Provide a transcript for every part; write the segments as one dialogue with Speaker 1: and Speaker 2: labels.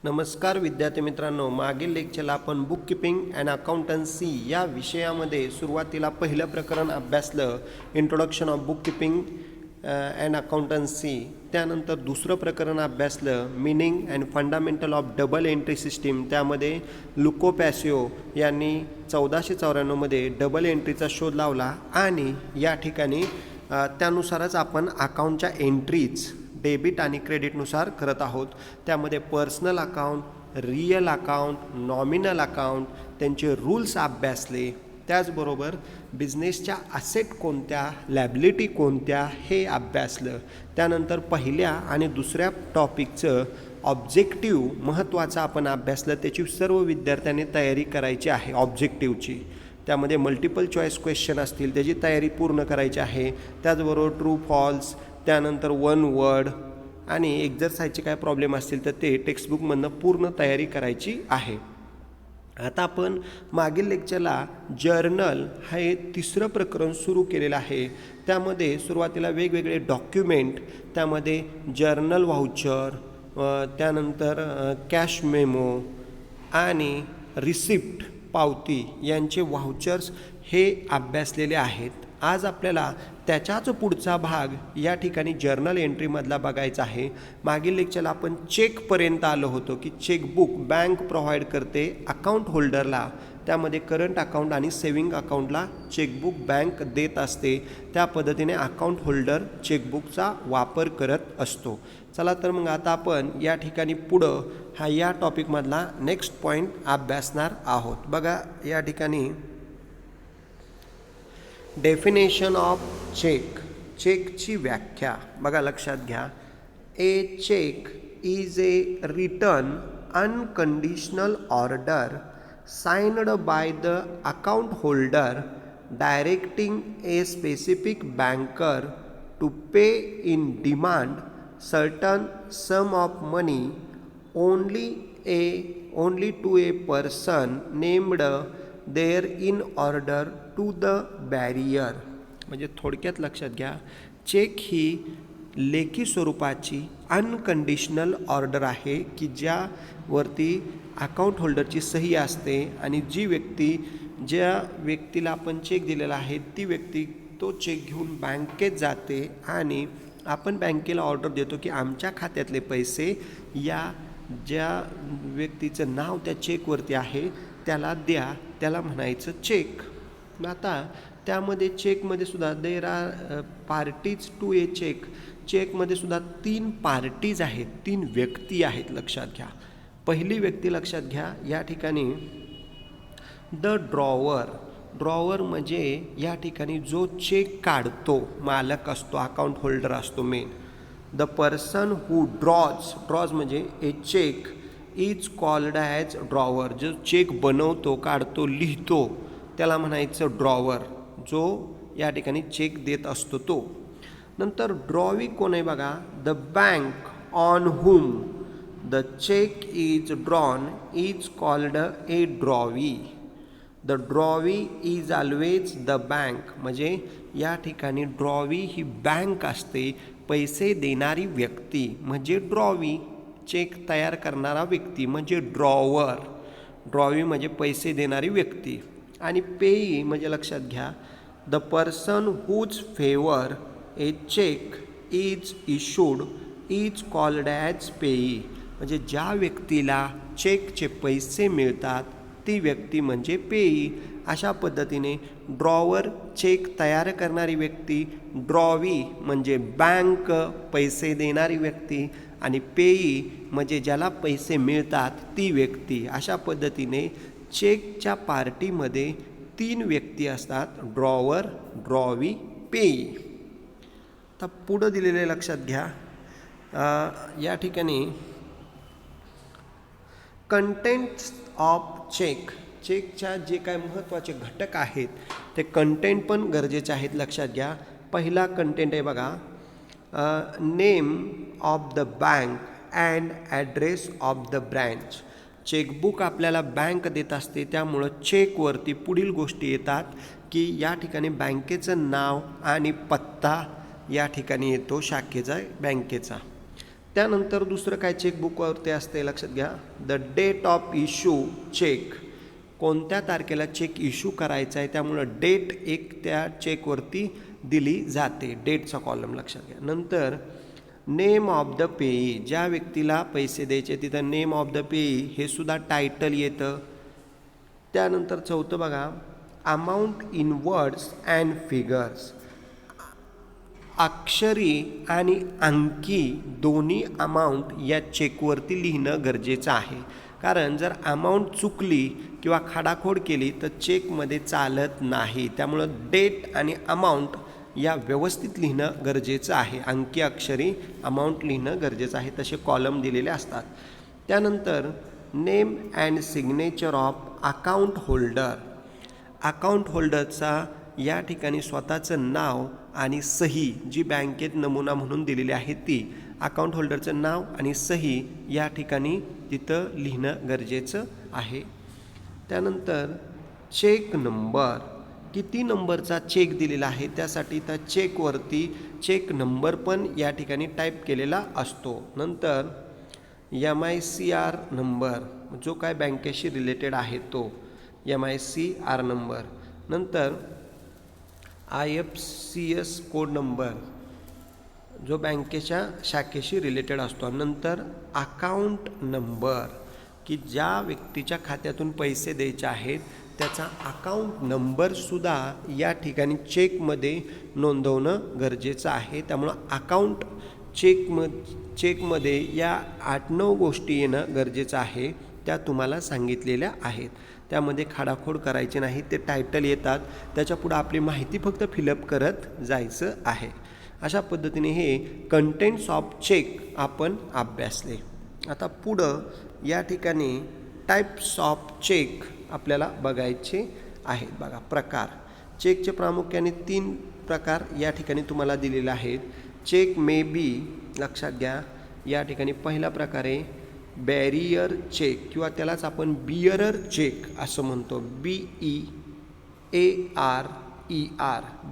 Speaker 1: नमस्कार विद्यार्थी मित्रांनो, मागील लेक्चरला आपण बुक कीपिंग अँड अकाउंटन्सी या विषयामध्ये सुरुवातीला पहिलं प्रकरण अभ्यासलं, introduction of book keeping and accountancy. त्यानंतर दुसरं प्रकरण अभ्यासलं, meaning and fundamental of double entry system. त्यामध्ये लुको पॅसिओ यांनी 1494मध्ये डबल एंट्रीचा शोध लावला आणि या ठिकाणी त्यानुसारच आपण अकाउंटच्या एंट्रीज डेबिट आणि क्रेडिटनुसार करत आहोत. त्यामध्ये personal account, real account, nominal account त्यांचे रूल्स अभ्यासले. त्याचबरोबर बिझनेसच्या असेट कोणत्या, लॅबिलिटी कोणत्या हे अभ्यासलं. त्यानंतर पहिल्या आणि दुसऱ्या टॉपिकचं ऑब्जेक्टिव्ह महत्त्वाचा आपण अभ्यासलं. त्याची सर्व विद्यार्थ्यांनी तयारी करायची आहे ऑब्जेक्टिव्हची. त्यामध्ये मल्टिपल चॉईस क्वेश्चन असतील, त्याची तयारी पूर्ण करायची आहे. त्याचबरोबर ट्रू फॉल्स, त्यानंतर वन वर्ड आणि एक्झरसाइजचे काय प्रॉब्लेम असतील तर ते टेक्स्टबुकमधनं पूर्ण तयारी करायची आहे. आता आपण मागील लेक्चरला जर्नल हे तिसरं प्रकरण सुरू केलेलं आहे. त्यामध्ये सुरुवातीला वेगवेगळे डॉक्युमेंट, त्यामध्ये जर्नल व्हाउचर, त्यानंतर कॅश मेमो आणि रिसिप्ट पावती यांचे व्हाउचर्स हे अभ्यासलेले आहेत. आज आपल्याला त्याच्याच पुढचा भाग या ठिकाणी जर्नल एंट्रीमधला बघायचा आहे. मागील लेक्चरला आपण चेकपर्यंत आलो होतो की चेकबुक बँक प्रोव्हाइड करते अकाउंट होल्डरला. त्यामध्ये करंट अकाउंट आणि सेविंग अकाउंटला चेकबुक बँक देत असते. त्या पद्धतीने अकाउंट होल्डर चेकबुकचा वापर करत असतो. चला तर मग आता आपण या ठिकाणी पुढं या टॉपिकमधला नेक्स्ट पॉईंट अभ्यासणार आहोत. बघा या ठिकाणी डेफिनेशन ऑफ चेक, चेकची व्याख्या बघा, लक्षात घ्या. A cheque is a written unconditional order signed by the account holder directing a specific banker to pay in demand certain sum of money only to a person named there in order to the bearer. म्हणजे थोडक्यात लक्षात घ्या, check ही लेखी स्वरूपाची unconditional order आहे की ज्यावरती account होल्डरची सही असते आणि ज्या व्यक्तीला आपण चेक दिलेला आहे ती व्यक्ती तो चेक घेऊन बँकेत जाते आणि आपण बँकेला ऑर्डर देतो की आमच्या खात्यातले पैसे या ज्या व्यक्तीचं नाव त्या चेकवरती आहे त्याला द्या, त्याला म्हणायचं चेक. आता त्यामध्ये चेकमध्ये सुद्धा there are parties to a cheque. चेकमध्ये सुद्धा 3 पार्टीज आहेत, 3 व्यक्ती आहेत, लक्षात घ्या. पहिली व्यक्ती लक्षात घ्या या ठिकाणी द ड्रॉवर. ड्रॉवर म्हणजे या ठिकाणी जो चेक काढतो मालक असतो, अकाउंट होल्डर असतो main. The person who draws म्हणजे a cheque is called as drawer. जो चेक बनवतो, काढतो, लिहितो त्याला म्हणायचं ड्रॉवर, जो या ठिकाणी चेक देत असतो तो. नंतर ड्रॉवी कोण आहे बघा, the bank on whom the cheque is drawn is called a drawee. The drawee is always the bank. म्हणजे या ठिकाणी ड्रॉवी ही बँक असते, पैसे देणारी व्यक्ती म्हणजे ड्रॉवी. चेक तयार करणारा व्यक्ती म्हणजे ड्रॉवर. ड्रॉवी म्हणजे पैसे देणारी व्यक्ती. आणि पेई म्हणजे लक्षात घ्या, the person whose favour a cheque is issued is called as payee. म्हणजे ज्या व्यक्तीला चेकचे पैसे मिळतात ती व्यक्ती म्हणजे पेई. अशा पद्धतीने ड्रॉवर चेक तयार करणारी व्यक्ती, ड्रॉवी म्हणजे बँक पैसे देणारी व्यक्ती आणि पेई म्हणजे ज्याला पैसे मिळतात ती व्यक्ती. अशा पद्धतीने चेकच्या पार्टीमध्ये 3 व्यक्ती असतात, ड्रॉवर, ड्रॉवी, पेई. आता पुढं दिलेले लक्षात घ्या या ठिकाणी कंटेंट्स ऑफ चेक. चेकच्या जे काय महत्त्वाचे घटक आहेत ते कंटेंट पण गरजेचे आहेत, लक्षात घ्या. पहिला कंटेंट आहे बघा, name of the bank and address of the branch. Chequebook आपल्याला बँक देत असते, त्यामुळं चेकवरती पुढील गोष्टी येतात की या ठिकाणी बँकेचं नाव आणि पत्ता या ठिकाणी येतो, शाखेचा, बँकेचा. त्यानंतर दुसरं काय चेकबुकवरती असते लक्षात घ्या, the date of issue cheque, कोणत्या तारखेला चेक इश्यू करायचा आहे त्यामुळं डेट एक त्या चेकवरती दिली जाते, डेटचा कॉलम लक्षात घ्या. नंतर नेम ऑफ द पेई, ज्या व्यक्तीला पैसे द्यायचे तिथं नेम ऑफ द पेई हे सुद्धा टायटल येतं. त्यानंतर चौथं बघा, amount in words and figures, अक्षरी आणि अंकी दोन्ही अमाऊंट या चेकवरती लिहिणं गरजेचं आहे. कारण जर अमाऊंट चुकली किंवा खाडाखोड केली तर चेकमध्ये चालत नाही. त्यामुळं डेट आणि अमाऊंट या व्यवस्थित लिहिणं गरजेचं आहे. अंकी अक्षरी अमाऊंट लिहिणं गरजेचं आहे, तसे कॉलम दिलेले असतात. त्यानंतर name and signature of account holder, account होल्डरचा या ठिकाणी स्वतःचं नाव आणि सही जी बँकेत नमुना म्हणून दिलेली आहे ती, अकाउंट होल्डरचं नाव आणि सही या ठिकाणी तिथं लिहिणं गरजेचं आहे. त्यानंतर चेक नंबर, किती नंबरचा चेक दिलेला आहे त्यासाठी त्या चेकवरती चेक नंबर पण या ठिकाणी टाईप केलेला असतो. नंतर MICR नंबर, जो काय बँकेशी रिलेटेड आहे तो MICR नंबर. नंतर IFSC कोड नंबर जो बँकेच्या शाखेशी रिलेटेड असतो. नंतर अकाउंट नंबर, की ज्या व्यक्तीच्या खात्यातून पैसे द्यायचे आहेत त्याचा अकाउंट नंबरसुद्धा या ठिकाणी चेकमध्ये नोंदवणं गरजेचं आहे. त्यामुळं अकाउंट चेकमध्ये या 8-9 गोष्टी येणं गरजेचं आहे, त्या तुम्हाला सांगितलेल्या आहेत. त्यामध्ये खाडाखोड करायचे नाही, ते टायटल येतात, त्याच्यापुढं आपली माहिती फक्त फिलअप करत जायचं आहे. अशा पद्धतीने हे कंटेंट्स ऑफ चेक आपण अभ्यासले. आता पुढं या ठिकाणी टाईप्स ऑफ चेक आपल्याला बघायचे आहेत. बघा प्रकार, चेकचे प्रामुख्याने 3 प्रकार या ठिकाणी तुम्हाला दिलेले आहेत. चेक मे बी, लक्षात घ्या या ठिकाणी पहिला प्रकार आहे बॅरियर चेक, किंवा त्यालाच आपण बियरर चेक असं म्हणतो, BEARER,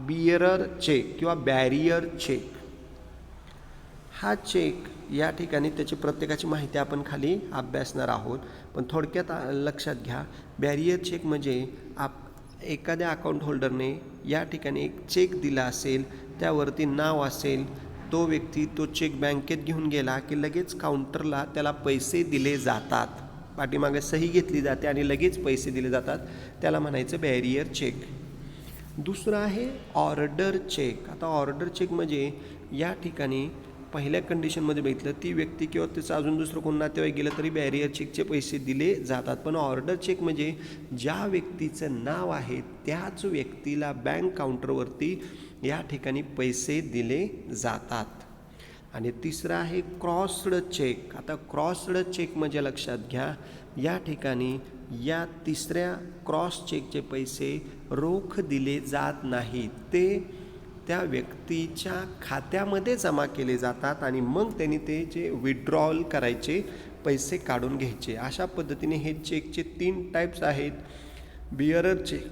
Speaker 1: बियरर चेक किंवा बॅरियर चेक. हा चेक या ठिकाणी त्याची प्रत्येकाची माहिती आपण खाली अभ्यासणार आहोत, पण थोडक्यात लक्षात घ्या. बॅरियर चेक म्हणजे एखाद्या अकाउंट होल्डरने या ठिकाणी एक चेक दिला असेल, त्यावरती नाव असेल, तो व्यक्ती तो चेक बँकेत घेऊन गेला की लगेच काउंटरला त्याला पैसे दिले जातात, पाठीमागे सही घेतली जाते आणि लगेच पैसे दिले जातात, त्याला म्हणायचं बॅरियर चेक. दुसरं आहे ऑर्डर चेक. आता ऑर्डर चेक म्हणजे या ठिकाणी पहिल्या कंडिशनमध्ये बघितलं ती व्यक्ती किंवा त्याचं अजून दुसरं कोण नातेवाईक गेलं तरी बॅरियर चेकचे पैसे दिले जातात. पण ऑर्डर चेक म्हणजे ज्या व्यक्तीचं नाव आहे त्याच व्यक्तीला बँक काउंटरवरती या ठिकाणी पैसे दिले जातात. आणि तिसरं आहे क्रॉस्ड चेक. आता क्रॉस्ड चेक म्हणजे लक्षात घ्या या ठिकाणी या तिसऱ्या क्रॉस चेकचे पैसे रोख दिले जात नाहीत, ते त्या व्यक्तीच्या खात्यामध्ये जमा केले जातात आणि मग त्यांनी ते जे विड्रॉल करायचे, पैसे काढून घ्यायचे. अशा पद्धतीने हे चेकचे 3 टाईप्स आहेत, बियरर चेक,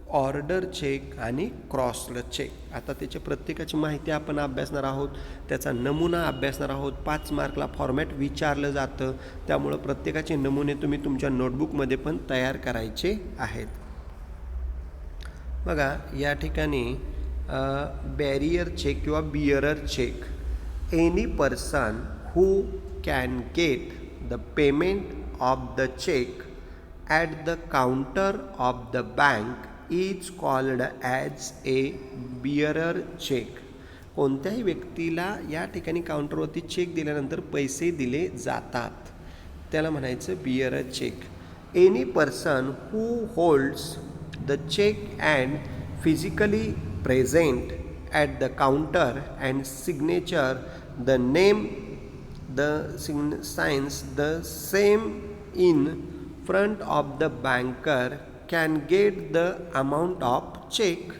Speaker 1: ऑर्डर चेक आणि क्रॉस्ड चेक. आता त्याच्या प्रत्येकाची माहिती आपण अभ्यासणार आहोत, त्याचा नमुना अभ्यासणार आहोत. 5 मार्कला फॉर्मॅट विचारलं जातं, त्यामुळं प्रत्येकाचे नमुने तुम्ही तुमच्या नोटबुकमध्ये पण तयार करायचे आहेत. बघा या ठिकाणी बॅरियर चेक किंवा bearer cheque, any person who can get the payment of the cheque at the counter of the bank is called as a bearer cheque. कोणत्याही व्यक्तीला या ठिकाणी काउंटरवरती चेक दिल्यानंतर पैसे दिले जातात, त्याला म्हणायचं bearer cheque. Any person who holds the cheque and physically present at the counter and signature the name signs the same in front of the banker can get the amount of check.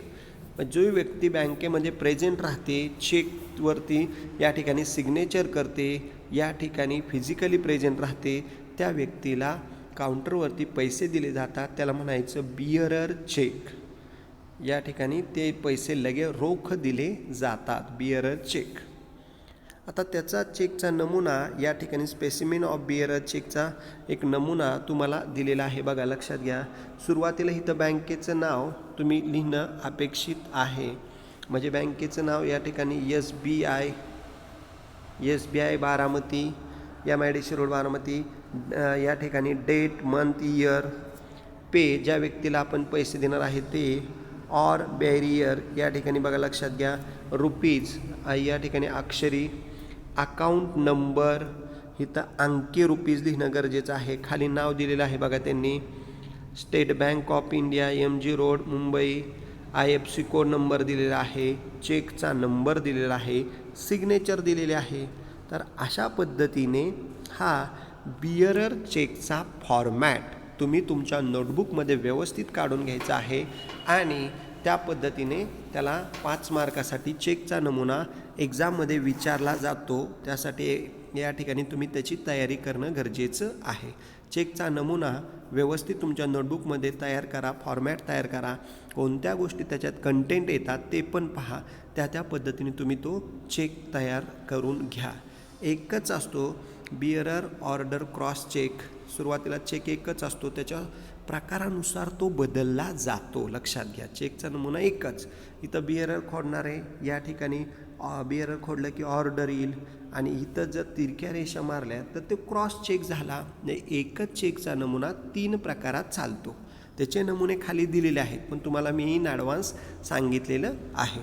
Speaker 1: जो व्यक्ती बँकेमध्ये present राहते, चेकवरती या ठिकाणी signature करते, या ठिकाणी physically present राहते, त्या व्यक्तीला काउंटरवरती पैसे दिले जातात, त्याला म्हणायचं बियरर चेक. या ठिकाणी ते पैसे लगे रोख दिले जातात, बियरर चेक. आता त्याचा चेकचा नमुना या ठिकाणी स्पेसिमेन ऑफ बिअरर चेकचा एक नमुना तुम्हाला दिलेला आहे. बघा, लक्षात घ्या. सुरुवातीला इथं बँकेचं नाव तुम्ही लिहिणं अपेक्षित आहे. म्हणजे बँकेचं नाव या ठिकाणी SBI Baramati, MIDC road Baramati, या ठिकाणी डेट, मंथ, इयर, पे ज्या व्यक्तीला आपण पैसे देणार आहे ते, ऑर बॅरियर या ठिकाणी बघा लक्षात घ्या, रुपीज या ठिकाणी अक्षरी, अकाउंट नंबर इथं अंकी रुपीज लिहिणं गरजेचं आहे. खाली नाव दिलेलं आहे बघा त्यांनी, state bank of India, MG road Mumbai, IFSC code number दिलेला आहे, चेकचा नंबर दिलेला आहे, सिग्नेचर दिलेले आहे. तर अशा पद्धतीने हा बिअरर चेकचा फॉर्मॅट तुम्ही तुमच्या नोटबुकमध्ये व्यवस्थित काढून घ्यायचा आहे आणि त्या पद्धतीने त्याला 5 मार्कासाठी चेकचा नमुना एक्झाममध्ये विचारला जातो. त्यासाठी या ठिकाणी तुम्ही त्याची तयारी करणं गरजेचं आहे. चेकचा नमुना व्यवस्थित तुमच्या नोटबुकमध्ये तयार करा, फॉर्मॅट तयार करा, कोणत्या गोष्टी त्याच्यात कंटेंट येतात ते पण पहा. त्या पद्धतीने तुम्ही तो चेक तयार करून घ्या. एकच असतो बिअरर ऑर्डर क्रॉस चेक. सुरुवातीला चेक एकच असतो, त्याच्या प्रकारानुसार तो बदलला जातो. लक्षात घ्या, चेकचा नमुना एकच. इथं बिअरर खोडणार आहे, या ठिकाणी बिअरर खोडलं की ऑर्डर येईल आणि इथं जर तिरक्या रेषा मारल्या तर ते क्रॉस चेक झाला. एकच चेकचा नमुना 3 प्रकारात चालतो. त्याचे नमुने खाली दिलेले आहेत, पण तुम्हाला मी इन ॲडव्हान्स सांगितलेलं आहे.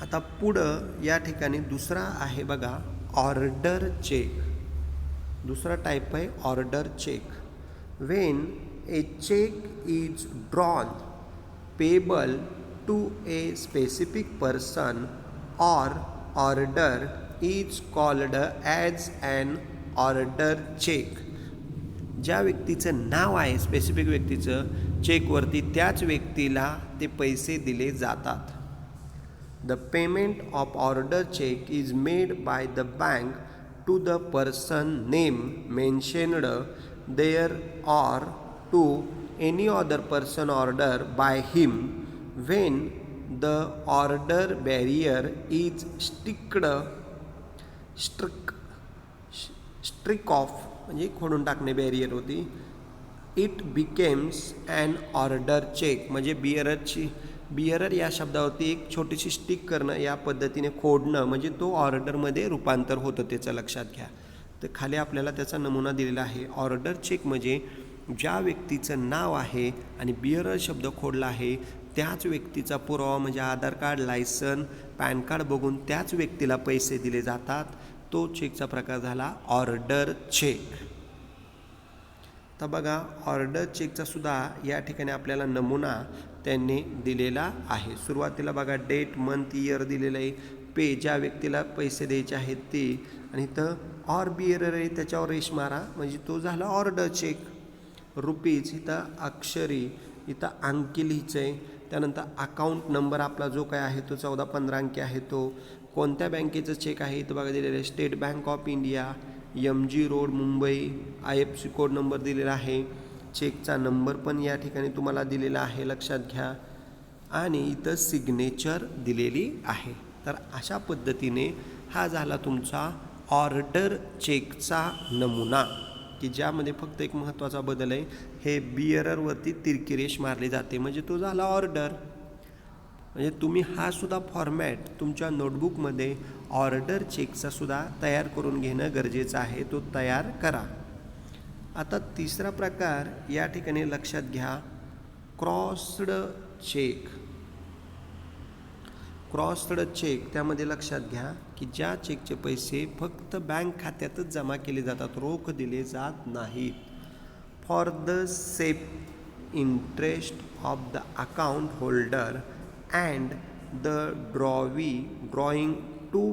Speaker 1: आता पुढं या ठिकाणी दुसरा आहे बघा, ऑर्डर चेक. दुसरा टाईप आहे order cheque. When a cheque is drawn payable to a specific person or order is called as an order cheque. ज्या व्यक्तीचं नाव आहे स्पेसिफिक व्यक्तीचं चेकवरती, त्याच व्यक्तीला ते पैसे दिले जातात. The payment of order check is made by the bank to the person name mentioned there or to any other person ordered by him when the order barrier is struck off, म्हणजे खोडून टाकणे barrier होती. It becomes an order cheque. म्हणजे bearer या शब्दावरती एक छोटीशी stick करणं, या पद्धतीने खोडणं, म्हणजे तो ऑर्डरमध्ये रूपांतर होतं. त्याचं लक्षात घ्या. तर खाली आपल्याला त्याचा नमुना दिलेला आहे. ऑर्डर चेक म्हणजे ज्या व्यक्तीचं नाव आहे आणि बिअरर शब्द खोडला आहे त्याच व्यक्तीचा पुरावा म्हणजे आधार कार्ड, लायसन, पॅन कार्ड बघून त्याच व्यक्तीला पैसे दिले जातात. तो चेकचा प्रकार झाला ऑर्डर चेक. तर बघा, ऑर्डर चेकचा सुद्धा या ठिकाणी आपल्याला नमुना त्यांनी दिलेला आहे. सुरुवातीला बघा डेट, मंथ, इयर दिलेलं आहे. पे ज्या व्यक्तीला पैसे द्यायचे आहेत ते, आणि इथं ऑर बिअरर आहे त्याच्यावर रेष मारा म्हणजे तो झाला ऑर्डर चेक. रुपीज इथं अक्षरी, इथं अंकी लिहायचं आहे. त्यानंतर अकाउंट नंबर आपला जो काय आहे तो 14-15 अंकी आहे. तो कोणत्या बँकेचं चेक आहे इथं बघा दिलेलं आहे, state bank of India, MG road Mumbai, IFSC code number दिलेला आहे. चेकचा नंबर पण या ठिकाणी तुम्हाला दिलेला आहे, लक्षात घ्या. आणि इथं सिग्नेचर दिलेली आहे. तर अशा पद्धतीने हा झाला तुमचा ऑर्डर चेकचा नमुना, की ज्यामध्ये फक्त एक महत्त्वाचा बदल आहे, हे बिअररवरती तिरकी रेष मारली जाते म्हणजे तो झाला ऑर्डर. म्हणजे तुम्ही हा सुद्धा फॉर्मॅट तुमच्या नोटबुकमध्ये ऑर्डर चेकचा सुद्धा तयार करून घेणं गरजेचं आहे. तो तयार करा. आता तिसरा प्रकार या ठिकाणी लक्षात घ्या, क्रॉस्ड चेक. क्रॉस्ड चेक त्यामध्ये लक्षात घ्या की ज्या चेकचे पैसे फक्त बँक खात्यातच जमा केले जातात, रोख दिले जात नाहीत. For the safe interest of the account holder and the drawing two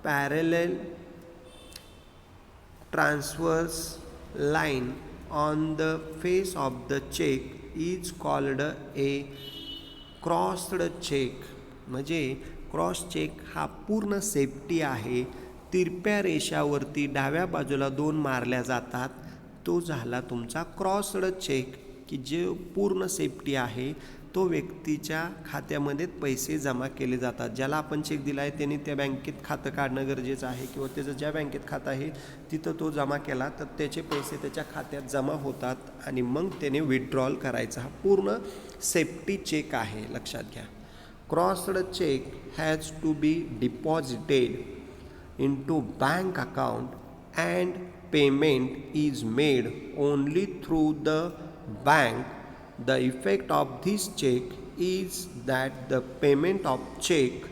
Speaker 1: parallel transverse line on the face of the check is called a crossed check. म्हणजे क्रॉस चेक हा पूर्ण सेफ्टी आहे. तिरप्या रेषावरती डाव्या बाजूला 2 मारल्या जातात, तो झाला तुमचा क्रॉस्ड चेक, की जे पूर्ण सेफ्टी आहे. तो व्यक्तीच्या खात्यामध्येच पैसे जमा केले जातात. ज्याला आपण चेक दिला आहे त्याने त्या बँकेत खातं काढणं गरजेचं आहे किंवा त्याचं ज्या बँकेत खातं आहे तिथं तो जमा केला तर त्याचे पैसे त्याच्या खात्यात जमा होतात आणि मग त्याने विथड्रॉल करायचा. हा पूर्ण सेफ्टी चेक आहे, लक्षात घ्या. Crossed cheque has to be deposited into bank account and payment is made only through the bank. The effect of this check is that the payment of check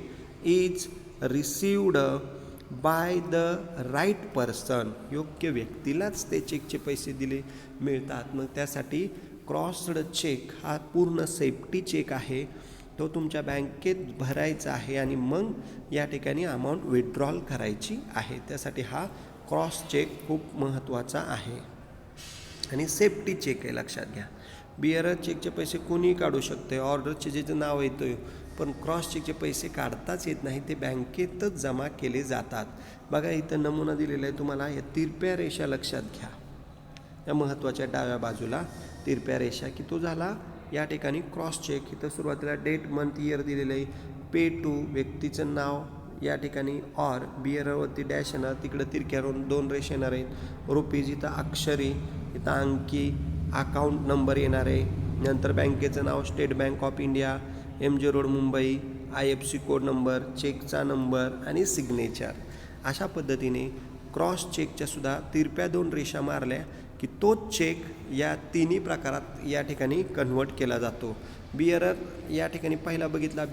Speaker 1: is received by the right person. योग्य व्यक्तीलाच ते चेकचे पैसे दिले मिळतात. मग त्यासाठी crossed cheque हा पूर्ण सेफ्टी चेक आहे, तो तुमच्या बँकेत भरायचा आहे आणि मग या ठिकाणी अमाऊंट विथड्रॉल करायची आहे. त्यासाठी हा क्रॉस चेक खूप महत्त्वाचा आहे आणि सेफ्टी चेक आहे, लक्षात घ्या. बिअरर चेकचे पैसे कोणीही काढू शकते, ऑर्डरचे ज्याचं नाव येतं, पण क्रॉस चेकचे पैसे काढताच येत नाही, ते बँकेतच जमा केले जातात. बघा इथं नमुना दिलेला आहे तुम्हाला, या तिरप्या रेषा लक्षात घ्या. या महत्त्वाच्या डाव्या बाजूला तिरप्या रेषा की तो झाला या ठिकाणी क्रॉस चेक. इथं सुरुवातीला डेट मंथ इयर दिलेलं आहे, पे टू व्यक्तीचं नाव या ठिकाणी, ऑर बिअरवरती डॅश येणार, तिकडं तिरक्यावरून 2 रेष येणार आहेत, रुपीज इथं अक्षरी, इथं अंकी, अकाउंट नंबर येणार आहे, नंतर बँकेचं नाव state bank of India, MG road Mumbai, IFC code number, चेकचा नंबर आणि सिग्नेचर. अशा पद्धतीने क्रॉस चेकच्या सुद्धा तिरप्या 2 रेषा मारल्या की तोच चेक या तिन्ही प्रकारात या ठिकाणी कन्व्हर्ट केला जातो. बिअरर या ठिकाणी पहिला बघितला,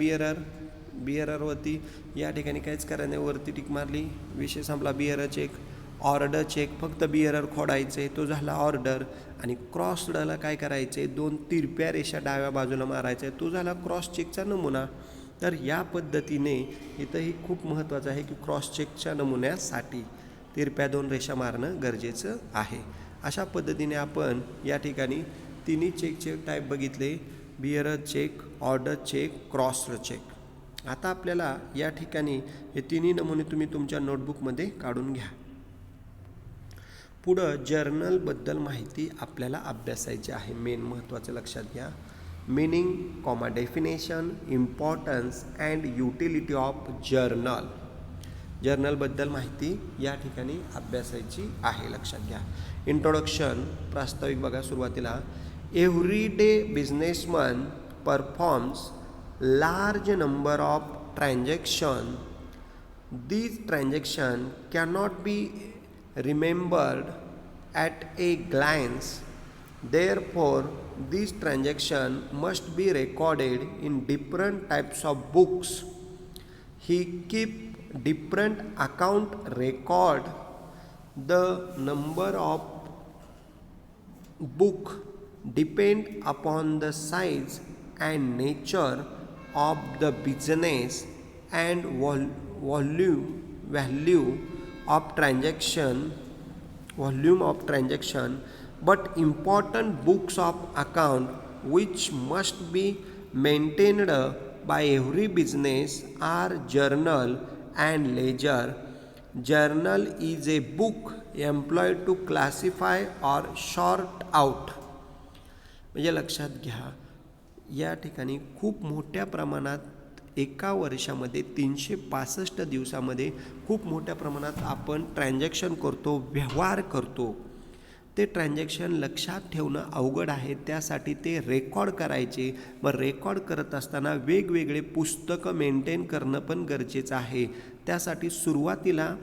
Speaker 1: बिअररवरती या ठिकाणी काहीच करायचं नाही, वरती टिक मारली, विषय संपला. बिअरर चेक. ऑर्डर चेक फक्त बिअरर खोडायचे, तो झाला ऑर्डर. आणि क्रॉसडला काय करायचे, 2 तिरप्या रेषा डाव्या बाजूला मारायचे, तो झाला क्रॉस चेकचा नमुना. तर या पद्धतीने इथंही खूप महत्त्वाचं आहे की क्रॉस चेकच्या नमुन्यासाठी तिरप्या 2 रेषा मारणं गरजेचं आहे. अशा पद्धतीने आपण या ठिकाणी तिन्ही चेकचे टाईप बघितले, bearer cheque, order cheque, crossed cheque. आता आपल्याला या ठिकाणी हे तिन्ही नमुने तुम्ही तुमच्या नोटबुकमध्ये काढून घ्या. पुढं जर्नलबद्दल माहिती आपल्याला अभ्यासायची आहे. मेन महत्त्वाचं लक्षात घ्या. Meaning, comma definition, importance and utility of journal. जर्नलबद्दल माहिती या ठिकाणी अभ्यासायची आहे, लक्षात घ्या. इंट्रोडक्शन, प्रास्ताविक बघा सुरुवातीला. Everyday businessman performs large number of transaction. These transactions cannot be remembered at a glance. Therefore, these transactions must be recorded in different types of books. He keep different account record. The number of book depend upon the size and nature of the business and value of transaction, but important books of account which must be maintained by every business are journal and ledger. Journal is a book employed to classify or sort out. म्हणजे लक्षात घ्या, या ठिकाणी खूप मोठ्या प्रमाणात एका वर्षामध्ये 365 दिवसामध्ये खूप मोठ्या प्रमाणात आपण ट्रान्झॅक्शन करतो, व्यवहार करतो. ते ट्रान्झॅक्शन लक्षात ठेवणं अवघड आहे, त्यासाठी ते रेकॉर्ड करायचे. मग रेकॉर्ड करत असताना वेगवेगळे पुस्तकं मेंटेन करणं पण गरजेचं आहे. त्यासाठी सुरुवातीला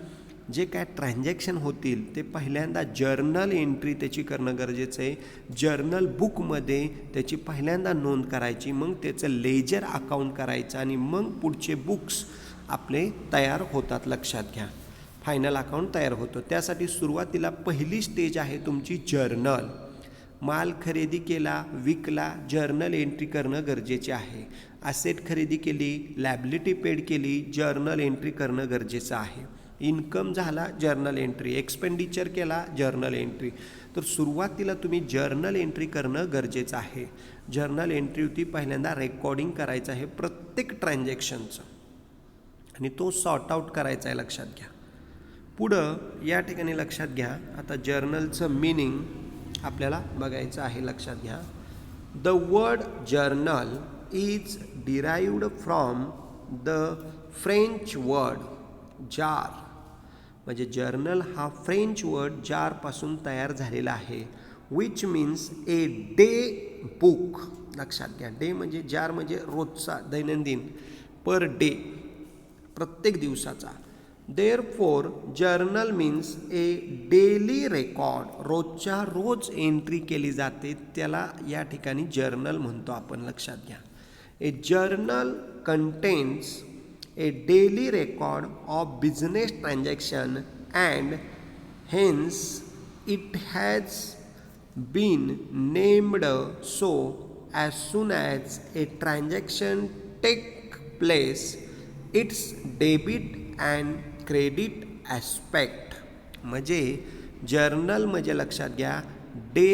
Speaker 1: जे काय ट्रान्झॅक्शन होतील ते पहिल्यांदा जर्नल एंट्री त्याची करणं गरजेचं आहे. जर्नल बुकमध्ये त्याची पहिल्यांदा नोंद करायची, मग त्याचं लेजर अकाउंट करायचं आणि मग पुढचे बुक्स आपले तयार होतात. लक्षात घ्या, फायनल अकाउंट तयार होतं. त्यासाठी सुरुवातीला पहिली स्टेज आहे तुमची जर्नल. माल खरेदी केला, विकला, जर्नल एंट्री करणं गरजेचे आहे. असेट खरेदी केली, लॅबिलिटी पेड केली, जर्नल एंट्री करणं गरजेचं आहे. इन्कम झाला, जर्नल एंट्री. एक्सपेंडिचर केला, जर्नल एंट्री. तर सुरुवातीला तुम्ही जर्नल एंट्री करणं गरजेचं आहे. जर्नल एंट्री होती पहिल्यांदा रेकॉर्डिंग करायचं आहे प्रत्येक ट्रान्झॅक्शनचं आणि तो सॉर्ट आउट करायचा आहे. लक्षात घ्या. पुढं या ठिकाणी लक्षात घ्या, आता जर्नलचं मिनिंग आपल्याला बघायचं आहे. लक्षात घ्या, the word journal is derived from the French word jour. म्हणजे जर्नल हा फ्रेंच वर्ड जारपासून तयार झालेला आहे. Which means a day book. लक्षात घ्या, डे म्हणजे जार म्हणजे रोजचा, दैनंदिन, पर डे, प्रत्येक दिवसाचा. देअरफॉर जर्नल मीन्स ए डेली रेकॉर्ड. रोजच्या रोज एंट्री केली जाते, त्याला या ठिकाणी जर्नल म्हणतो आपण. लक्षात घ्या, a journal contains a daily record of business transaction and hence it has been named so as soon as a transaction take place its debit and credit aspect. म्हणजे जर्नल म्हणजे लक्षात घ्या डे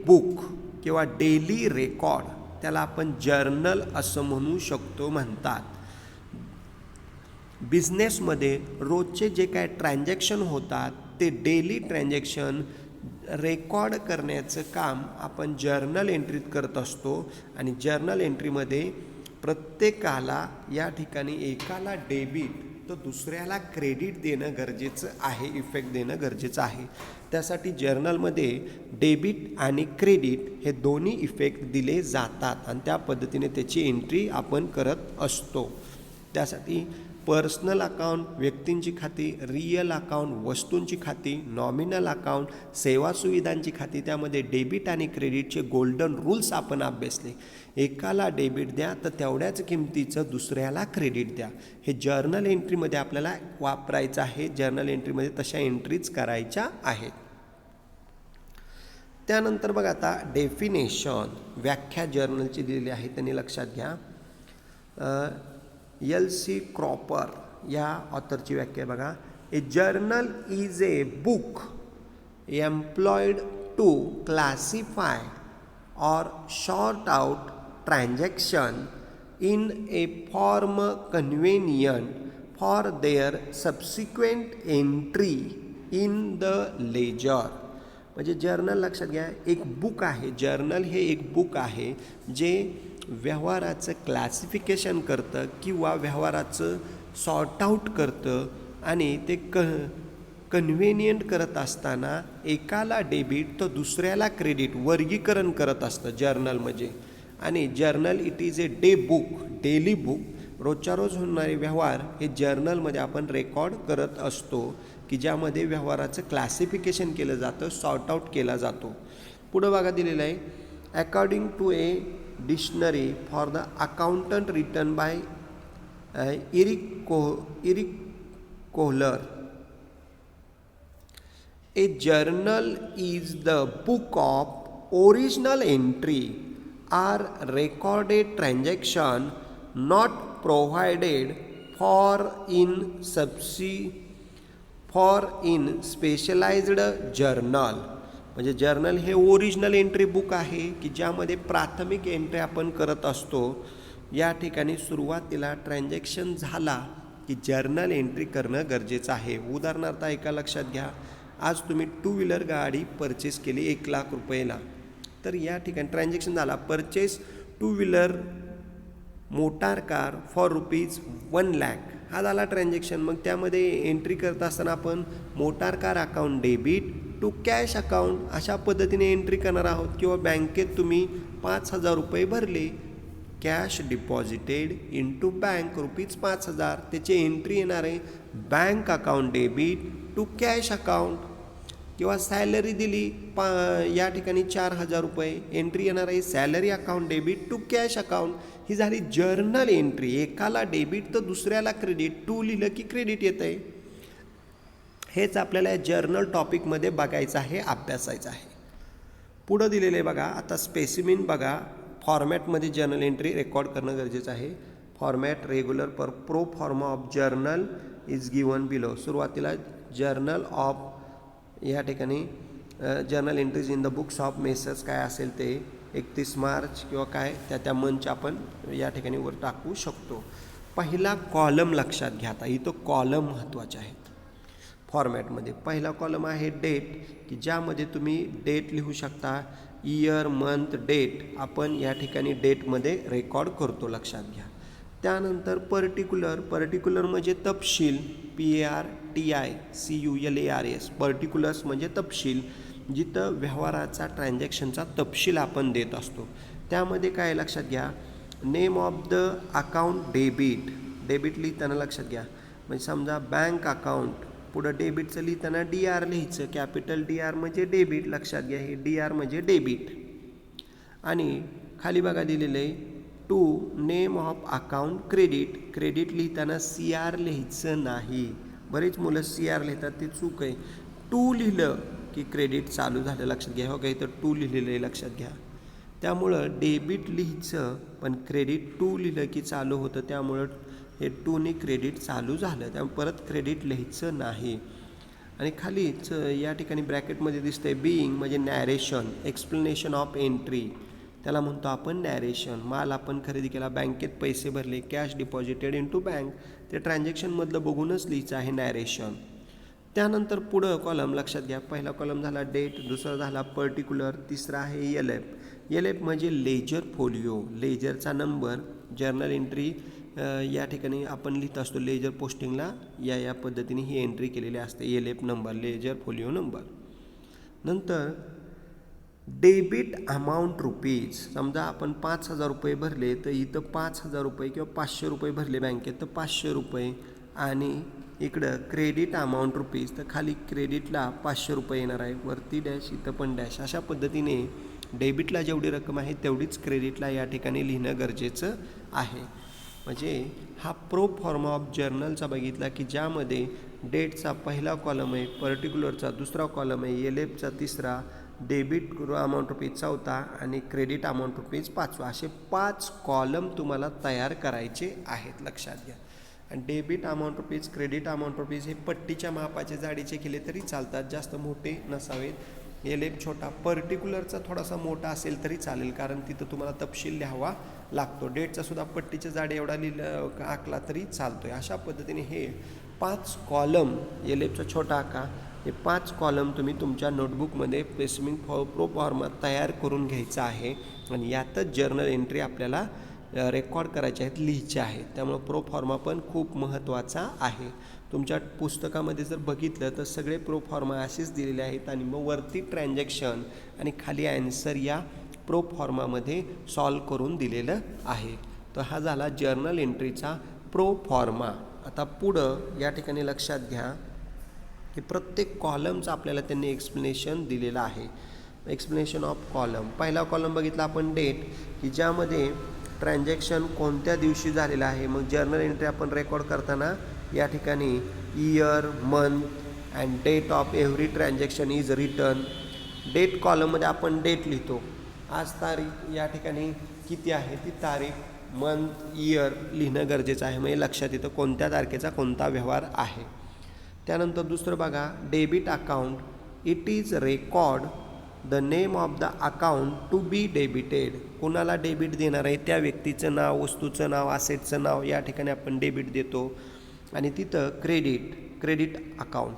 Speaker 1: बुक किंवा daily record, त्याला आपण journal असं म्हणू शकतो म्हणतात. बिझनेसमध्ये रोजचे जे काय ट्रान्झॅक्शन होतात ते डेली ट्रान्झॅक्शन रेकॉर्ड करण्याचं काम आपण जर्नल एंट्रीत करत असतो. आणि जर्नल एंट्रीमध्ये प्रत्येकाला या ठिकाणी एकाला डेबिट तर दुसऱ्याला क्रेडिट देणं गरजेचं आहे, इफेक्ट देणं गरजेचं आहे. त्यासाठी जर्नलमध्ये डेबिट आणि क्रेडिट हे दोन्ही इफेक्ट दिले जातात आणि त्या पद्धतीने त्याची एंट्री आपण करत असतो. त्यासाठी पर्सनल अकाउंट व्यक्तींची खाती, रिअल अकाउंट वस्तूंची खाती, नॉमिनल अकाउंट सेवा सुविधांची खाती, त्यामध्ये डेबिट आणि क्रेडिटचे गोल्डन रूल्स आपण अभ्यासले. एकाला डेबिट द्या तर तेवढ्याच किमतीचं दुसऱ्याला क्रेडिट द्या. हे जर्नल एंट्रीमध्ये आपल्याला वापरायचं आहे. जर्नल एंट्रीमध्ये तशा एंट्रीज करायच्या आहेत. त्यानंतर बघा आता डेफिनेशन, व्याख्या जर्नलची दिलेली आहे, त्यांनी लक्षात घ्या. एल.सी. क्रॉपर या ऑथरची व्याख्या बघा. A journal is a book employed to classify or sort out transaction in a form convenient for their subsequent entry in the ledger. म्हणजे जर्नल लक्षात घ्या एक बुक आहे. जर्नल हे एक बुक आहे जे व्यवहाराचं क्लासिफिकेशन करतं किंवा व्यवहाराचं सॉर्ट आऊट करतं आणि ते कन्व्हिनियंट करत असताना एकाला डेबिट तर दुसऱ्याला क्रेडिट वर्गीकरण करत असतं जर्नल म्हणजे. आणि journal it is a day book, daily book. रोजच्या रोज होणारे व्यवहार हे जर्नलमध्ये आपण रेकॉर्ड करत असतो की ज्यामध्ये व्यवहाराचं क्लासिफिकेशन केलं जातं, सॉर्ट आऊट केला जातो. पुढं बघा दिलेलं आहे according to a dictionary for the accountant written by Eric Kohler. A journal is the book of original entry or recorded transaction not provided for in specialized journal. म्हणजे journal हे original entry book आहे की ज्यामध्ये प्राथमिक entry आपण करत असतो. या ठिकाणी सुरुवातीला ट्रान्झॅक्शन झाला की जर्नल एंट्री करणं गरजेचं आहे. उदाहरणार्थ एका लक्षात घ्या, आज तुम्ही 2 व्हीलर गाडी परचेस केली 1 लाख रुपयाला. तर या ठिकाणी ट्रान्झॅक्शन झाला purchase 2 wheeler motor car for ₹1 lakh हा झाला ट्रान्झॅक्शन. मग त्यामध्ये एंट्री करत असताना आपण motor car account debit to cash account अशा पद्धतीने एंट्री करणार आहोत. किंवा बँकेत तुम्ही 5,000 रुपये भरले, कॅश डिपॉझिटेड इंटू बँक ₹5,000 त्याची एंट्री येणार आहे bank account debit to cash account. किंवा सॅलरी दिली या ठिकाणी 4,000 रुपये, एंट्री येणार आहे salary account debit to cash account. ही झाली जर्नल एंट्री. एकाला डेबिट तर दुसऱ्याला क्रेडिट, टू लिहिलं की क्रेडिट येतं आहे. हेच आपल्याला या जर्नल टॉपिकमध्ये बघायचं आहे, अभ्यासायचं आहे. पुढं दिलेलं आहे बघा आता स्पेसिमिन बघा. फॉर्मॅटमध्ये जर्नल एंट्री रेकॉर्ड करणं गरजेचं आहे. फॉर्मॅट रेग्युलर पर प्रो फॉर्मा of journal is given below. सुरुवातीला जर्नल ऑफ या ठिकाणी journal entries in the books of messrs काय असेल ते 31 मार्च किंवा काय त्या मंच आपण या ठिकाणी वर टाकू शकतो. पहिला कॉलम लक्षात घ्या. आता इथं कॉलम महत्त्वाचे आहेत. फॉर्मॅटमध्ये. पहिला कॉलम आहे डेट, की ज्यामध्ये तुम्ही डेट लिहू शकता. इयर, मंथ, डेट आपण या ठिकाणी डेटमध्ये रेकॉर्ड करतो, लक्षात घ्या. त्यानंतर पर्टिक्युलर म्हणजे तपशील, PARTICULARS. पर्टिक्युलर्स म्हणजे तपशील, जिथं व्यवहाराचा ट्रान्झॅक्शनचा तपशील आपण देत असतो. त्यामध्ये काय लक्षात घ्या, name of the account debit लिहिताना लक्षात घ्या, म्हणजे समजा बँक अकाउंट पुढं डेबिटचं लिहिताना DR लिहायचं, कॅपिटल DR म्हणजे डेबिट, लक्षात घ्या, हे DR म्हणजे डेबिट. आणि खाली बघा दिलेलं आहे to name of account credit लिहिताना CR लिहायचं नाही. बरेच मुलं CR लिहितात, ते चूक आहे. टू लिहिलं की क्रेडिट चालू झालं, लक्षात घ्या. हो का, इथं टू लिहिलेलं आहे, लक्षात घ्या. त्यामुळं डेबिट लिहायचं, पण क्रेडिट टू लिहिलं की चालू होतं, त्यामुळं हे टूने क्रेडिट चालू झालं, त्यामुळे परत क्रेडिट लिहायचं नाही. आणि खालीच या ठिकाणी ब्रॅकेटमध्ये दिसतंय बीइंग म्हणजे नॅरेशन, एक्सप्लेनेशन ऑफ एंट्री, त्याला म्हणतो आपण नॅरेशन. माल आपण खरेदी केला, बँकेत पैसे भरले, cash deposited into bank, ते ट्रान्झॅक्शनमधलं बघूनच लिहायचं आहे नॅरेशन. त्यानंतर पुढं कॉलम लक्षात घ्या, पहिला कॉलम झाला डेट, दुसरा झाला पर्टिक्युलर, तिसरा आहे LF म्हणजे लेजर फोलिओ, लेजरचा नंबर. जर्नल एंट्री या ठिकाणी आपण लिहित असतो लेजर पोस्टिंगला, या पद्धतीने ही एंट्री केलेली असते. LF number, ledger folio number. नंतर डेबिट अमाऊंट रुपीज, समजा आपण 5,000 रुपये भरले, तर इथं 5,000 रुपये किंवा 500 रुपये भरले बँकेत, तर 500 रुपये. आणि इकडं क्रेडिट अमाऊंट रुपीज, तर खाली क्रेडिटला 500 रुपये येणार आहे, वरती डॅश, इथं पण डॅश. अशा पद्धतीने डेबिटला जेवढी रक्कम आहे तेवढीच क्रेडिटला या ठिकाणी लिहिणं गरजेचं आहे. म्हणजे हा प्रो फॉर्मा ऑफ जर्नलचा बघितला, की ज्यामध्ये डेटचा पहिला कॉलम आहे, पर्टिक्युलरचा दुसरा कॉलम आहे, LFचा तिसरा, डेबिट अमाऊंट रुपीज चौथा आणि क्रेडिट अमाऊंट रुपीज पाचवा, असे 5 कॉलम तुम्हाला तयार करायचे आहेत, लक्षात घ्या. आणि debit amount rupees, credit amount rupees हे पट्टीच्या मापाचे जाडीचे केले तरी चालतात, जास्त मोठे नसावेत. LF छोटा, पर्टिक्युलरचा थोडासा मोठा असेल तरी चालेल, कारण तिथं तुम्हाला तपशील लिहावा लागतो. डेटचा सुद्धा पट्टीच्या जाडी एवढा आखला तरी चालतोय. अशा पद्धतीने हे 5 कॉलम, LFचा छोटा आका, हे 5 कॉलम तुम्ही तुमच्या नोटबुकमध्ये स्पेसिफिक प्रो फॉर्मा तयार करून घ्यायचा आहे. आणि यातच जर्नल एंट्री आपल्याला रेकॉर्ड करायचे आहेत, लिहायचे आहेत. त्यामुळं प्रो फॉर्मा पण खूप महत्त्वाचा आहे. तुमच्या पुस्तकामध्ये जर बघितलं तर सगळे प्रो फॉर्मा असेच दिलेले आहेत, आणि मग वरती ट्रान्झॅक्शन आणि खाली ॲन्सर या प्रो फॉर्मामध्ये सॉल्व करून दिलेलं आहे. तर हा झाला जर्नल एंट्रीचा प्रो फॉर्मा. आता पुढं या ठिकाणी लक्षात घ्या की प्रत्येक कॉलमचं आपल्याला त्यांनी एक्सप्लेनेशन दिलेलं आहे. एक्सप्लेनेशन ऑफ कॉलम, पहिला कॉलम बघितला आपण डेट, की ज्यामध्ये ट्रान्झॅक्शन कोणत्या दिवशी झालेलं आहे. मग जर्नल एंट्री आपण रेकॉर्ड करताना या ठिकाणी year, month and date of every transaction is return. Date कॉलममध्ये आपण डेट लिहितो, आज तारीख या ठिकाणी किती आहे ती तारीख, मंथ, इयर लिहिणं गरजेचं आहे, म्हणजे लक्षात येतं कोणत्या तारखेचा कोणता व्यवहार आहे. त्यानंतर दुसरं बघा, debit account, it is record the name of the account to be debited. कोणाला डेबिट देणार आहे त्या व्यक्तीचं नाव, वस्तूचं नाव, असेटचं नाव या ठिकाणी आपण डेबिट देतो. आणि तिथं credit account,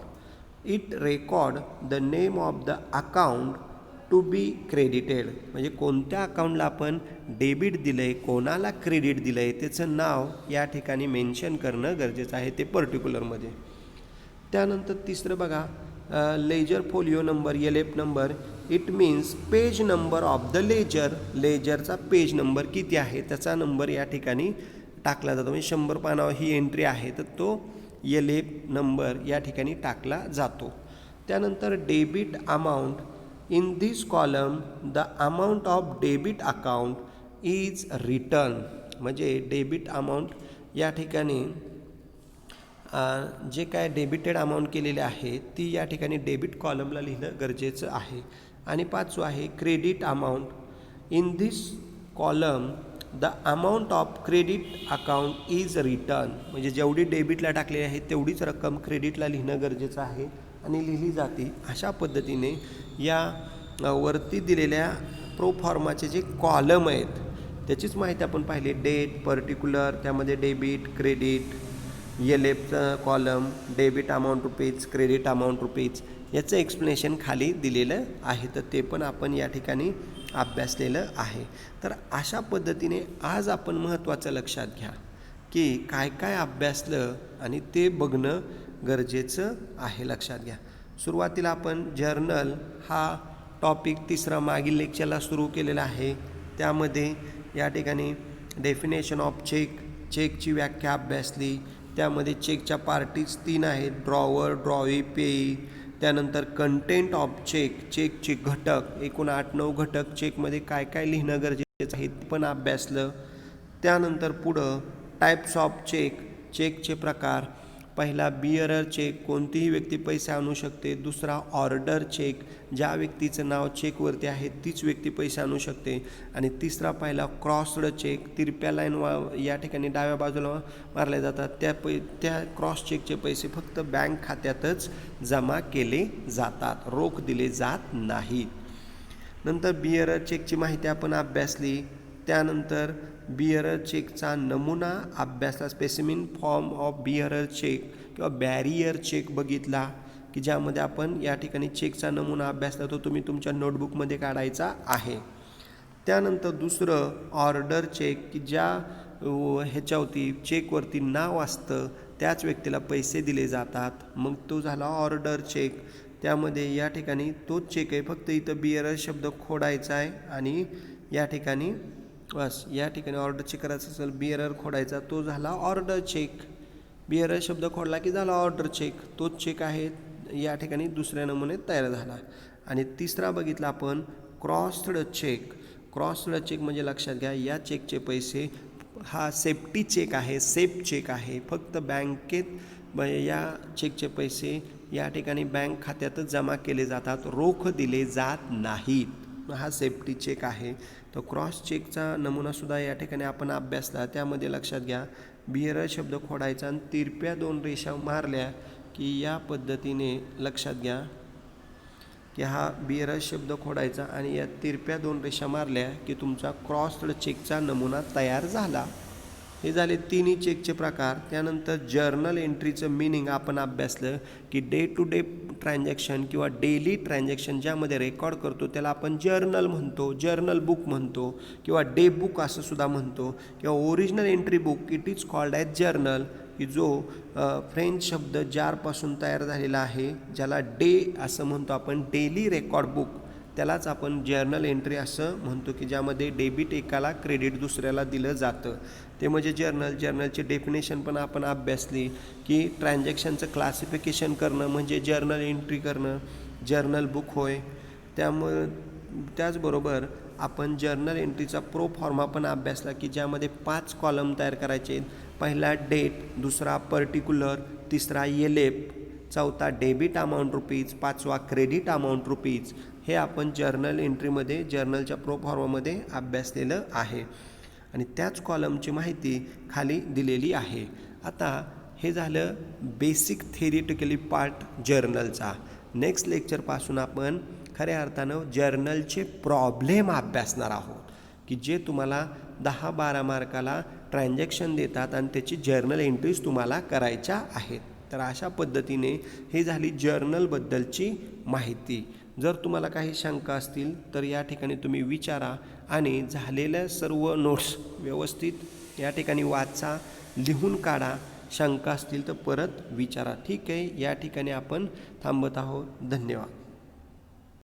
Speaker 1: it record the name of the account to be credited, म्हणजे कोणत्या अकाउंटला आपण डेबिट दिलं आहे, कोणाला क्रेडिट दिलं आहे त्याचं नाव या ठिकाणी मेन्शन करणं गरजेचं आहे, ते पर्टिक्युलरमध्ये. त्यानंतर तिसरं बघा, ledger folio number, LF number, it means page number of the ledger. लेजरचा पेज नंबर किती आहे त्याचा नंबर या ठिकाणी टाकला जातो, म्हणजे 100 पानावर ही एंट्री आहे तर तो LF नंबर या ठिकाणी टाकला जातो. त्यानंतर debit amount, in this column the amount of debit account is return, म्हणजे डेबिट अमाऊंट या ठिकाणी जे काय डेबिटेड अमाऊंट केलेले आहे ती या ठिकाणी डेबिट कॉलमला लिहिणं गरजेचं आहे. आणि पाचवं आहे credit amount, in this column the amount of credit account is return, म्हणजे जेवढी डेबिटला टाकलेली आहे तेवढीच रक्कम क्रेडिटला लिहिणं गरजेचं आहे आणि लिहिली जाते. अशा पद्धतीने या वरती दिलेल्या प्रो फॉर्माचे जे कॉलम आहेत त्याचीच माहिती आपण पाहिली. डेट, पर्टिक्युलर, त्यामध्ये डेबिट, क्रेडिट, एलेपचं column, debit amount rupees, credit amount rupees याचं एक्सप्लेनेशन खाली दिलेलं आहे, तर ते पण आपण या ठिकाणी अभ्यासलेलं आहे. तर अशा पद्धतीने आज आपण महत्त्वाचं लक्षात घ्या की काय काय अभ्यासलं आणि ते बघणं गरजेचं आहे. लक्षात घ्या. सुरुवातीला आपण जर्नल हा टॉपिक तिसरा मागील लेक्चरला सुरू केलेला आहे. त्यामध्ये या ठिकाणी डेफिनेशन ऑफ चेक, चेकची व्याख्या अभ्यासली. त्यामध्ये चेकच्या पार्टीज 3 आहेत, ड्रॉवर, ड्रॉवी, पेई. त्यानंतर कंटेंट ऑफ चेक, चेकचे घटक, एकूण 8-9 घटक चेकमध्ये काय काय लिहिणं गरजेचं आहे ते पण अभ्यासलं. त्यानंतर पुढं टाईप्स ऑफ चेक, चेकचे प्रकार. पहिला बिअरर चेक, कोणतीही व्यक्ती पैसे आणू शकते. दुसरा ऑर्डर चेक, ज्या व्यक्तीचं नाव चेकवरती आहे तीच व्यक्ती पैसे आणू शकते. आणि तिसरा पहिला क्रॉस्ड चेक, तिरप्या लाईन या ठिकाणी डाव्या बाजूला मारल्या जातात. त्या क्रॉस चेकचे पैसे फक्त बँक खात्यातच जमा केले जातात, रोख दिले जात नाहीत. नंतर बिअरर चेकची माहिती आपण अभ्यासली. त्यानंतर बिअरर चेकचा नमुना अभ्यासला, स्पेसिमिन फॉर्म ऑफ बिअरर चेक किंवा बॅरियर चेक बघितला, की ज्यामध्ये आपण या ठिकाणी चेकचा नमुना अभ्यासला, तो तुम्ही तुमच्या नोटबुकमध्ये काढायचा आहे. त्यानंतर दुसरं ऑर्डर चेक, की ज्या ह्याच्यावरती चेकवरती नाव असतं त्याच व्यक्तीला पैसे दिले जातात, मग तो झाला ऑर्डर चेक. त्यामध्ये या ठिकाणी तोच चेक आहे, फक्त इथं बिअरर शब्द खोडायचा आहे आणि या ठिकाणी बस या ठिकाणी ऑर्डर चेक करायचं असेल बिअरर खोडायचा, तो झाला ऑर्डर चेक. बिअरर शब्द खोडला की झाला ऑर्डर चेक, तोच चेक आहे या ठिकाणी दुसऱ्या नमुन्यात तयार झाला. आणि तिसरा बघितला आपण क्रॉस्ड चेक. क्रॉस्ड चेक म्हणजे लक्षात घ्या, या चेकचे पैसे हा सेफ्टी चेक आहे, सेफ चेक आहे, फक्त बँकेत या चेकचे पैसे या ठिकाणी बँक खात्यातच जमा केले जातात, रोख दिले जात नाहीत. हा सेफ्टी चेक आहे. तो क्रॉस चेकचा नमुनासुद्धा या ठिकाणी आपण अभ्यासला. त्यामध्ये लक्षात घ्या, बिअरर शब्द खोडायचा आणि तिरप्या 2 रेषा मारल्या की या पद्धतीने लक्षात घ्या की हा बिअरर शब्द खोडायचा आणि या तिरप्या 2 रेषा मारल्या की तुमचा क्रॉस्ड चेकचा नमुना तयार झाला. हे झाले तिन्ही चेकचे प्रकार. त्यानंतर जर्नल एंट्रीचं मिनिंग आपण अभ्यासलं की डे टू डे ट्रान्झॅक्शन किंवा डेली ट्रान्झॅक्शन ज्यामध्ये रेकॉर्ड करतो त्याला आपण जर्नल म्हणतो, जर्नल बुक म्हणतो किंवा डे बुक असं सुद्धा म्हणतो, किंवा original entry book it is called as journal, की जो फ्रेंच शब्द जारपासून तयार झालेला आहे, ज्याला डे असं म्हणतो आपण, डेली रेकॉर्ड बुक, त्यालाच आपण जर्नल एंट्री असं म्हणतो, की ज्यामध्ये डेबिट एकाला क्रेडिट दुसऱ्याला दिलं जातं, ते म्हणजे जर्नल. जर्नलची डेफिनेशन पण आपण अभ्यासली की ट्रान्झॅक्शनचं क्लासिफिकेशन करणं म्हणजे जर्नल एंट्री करणं, जर्नल बुक होय. त्यामुळे त्याचबरोबर आपण जर्नल एंट्रीचा प्रो फॉर्मा पण अभ्यासला की ज्यामध्ये 5 कॉलम तयार करायचे. पहिला डेट, दुसरा पर्टिक्युलर, तिसरा एलेप, चौथा डेबिट अमाऊंट रुपीज, 5वा क्रेडिट अमाऊंट रुपीज. हे आपण जर्नल एंट्रीमध्ये जर्नलच्या प्रो फॉर्मामध्ये अभ्यासलेलं आहे आणि त्याच कॉलमची माहिती खाली दिलेली आहे. आता हे झालं बेसिक थेरिटिकली पार्ट जर्नलचा. नेक्स्ट लेक्चरपासून आपण खऱ्या अर्थानं जर्नलचे प्रॉब्लेम अभ्यासणार आहोत, की जे तुम्हाला 10-12 मार्काला ट्रान्झॅक्शन देतात आणि त्याची जर्नल एंट्रीज तुम्हाला करायच्या आहेत. तर अशा पद्धतीने ही झाली जर्नलबद्दलची माहिती. जर तुम्हाला काही शंका असतील तर या ठिकाणी तुम्ही विचारा आणि झालेल्या सर्व नोट्स व्यवस्थित या ठिकाणी वाचा, लिहून काढा. शंका असतील तर परत विचारा. ठीक आहे, या ठिकाणी आपण थांबत आहोत. धन्यवाद.